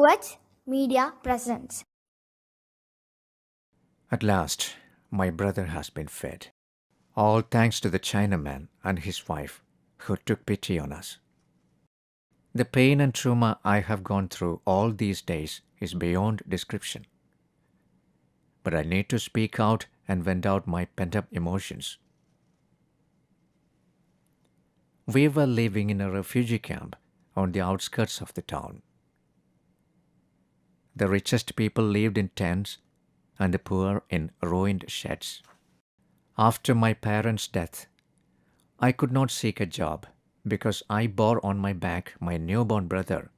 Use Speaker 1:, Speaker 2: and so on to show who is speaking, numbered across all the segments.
Speaker 1: UuVaach Media presents.
Speaker 2: At last, my brother has been fed. All thanks to the Chinaman and his wife who took pity on us. The pain and trauma I have gone through all these days is beyond description. But I need to speak out and vent out my pent-up emotions. We were living in a refugee camp on the outskirts of the town. The richest people lived in tents and the poor in ruined sheds. After my parents' death, I could not seek a job because I bore on my back my newborn brother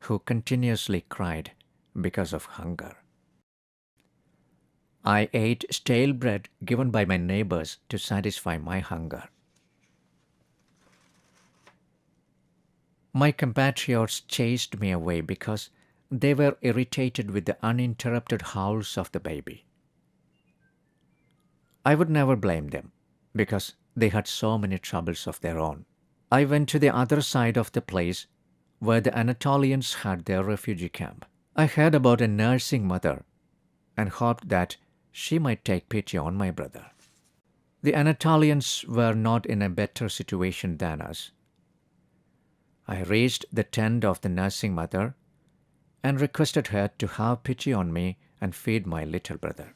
Speaker 2: who continuously cried because of hunger. I ate stale bread given by my neighbors to satisfy my hunger. My compatriots chased me away because they were irritated with the uninterrupted howls of the baby. I would never blame them because they had so many troubles of their own. I went to the other side of the place where the Anatolians had their refugee camp. I heard about a nursing mother and hoped that she might take pity on my brother. The Anatolians were not in a better situation than us. I reached the tent of the nursing mother and requested her to have pity on me and feed my little brother.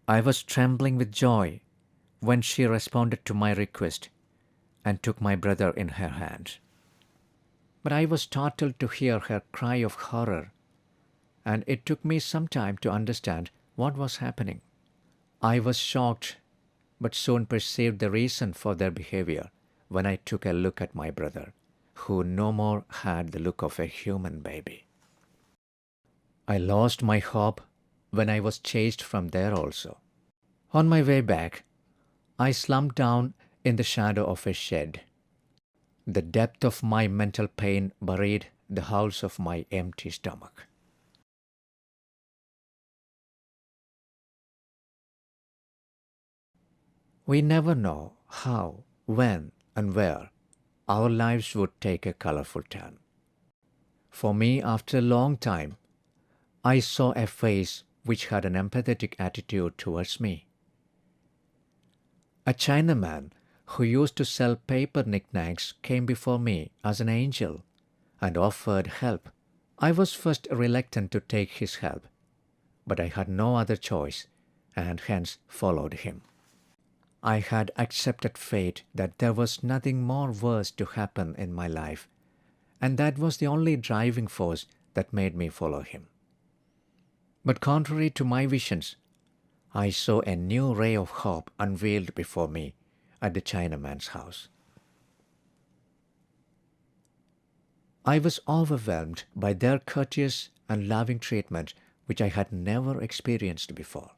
Speaker 2: I was trembling with joy when she responded to my request and took my brother in her hands. But I was startled to hear her cry of horror, and it took me some time to understand what was happening. I was shocked, but soon perceived the reason for their behavior when I took a look at my brother, who no more had the look of a human baby. I lost my hope when I was chased from there also. On my way back, I slumped down in the shadow of a shed. The depth of my mental pain buried the howls of my empty stomach. We never know how, when, and where our lives would take a colorful turn. For me, after a long time, I saw a face which had an empathetic attitude towards me. A Chinaman who used to sell paper knickknacks came before me as an angel and offered help. I was first reluctant to take his help, but I had no other choice and hence followed him. I had accepted fate that there was nothing more worse to happen in my life, and that was the only driving force that made me follow him. But contrary to my visions, I saw a new ray of hope unveiled before me at the Chinaman's house. I was overwhelmed by their courteous and loving treatment which I had never experienced before.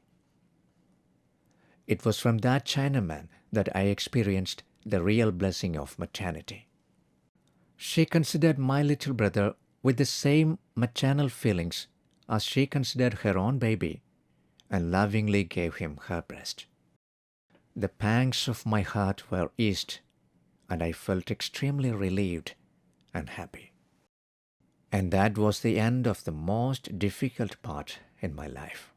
Speaker 2: It was from that Chinaman that I experienced the real blessing of maternity. She considered my little brother with the same maternal feelings as she considered her own baby and lovingly gave him her breast. The pangs of my heart were eased, and I felt extremely relieved and happy. And that was the end of the most difficult part in my life.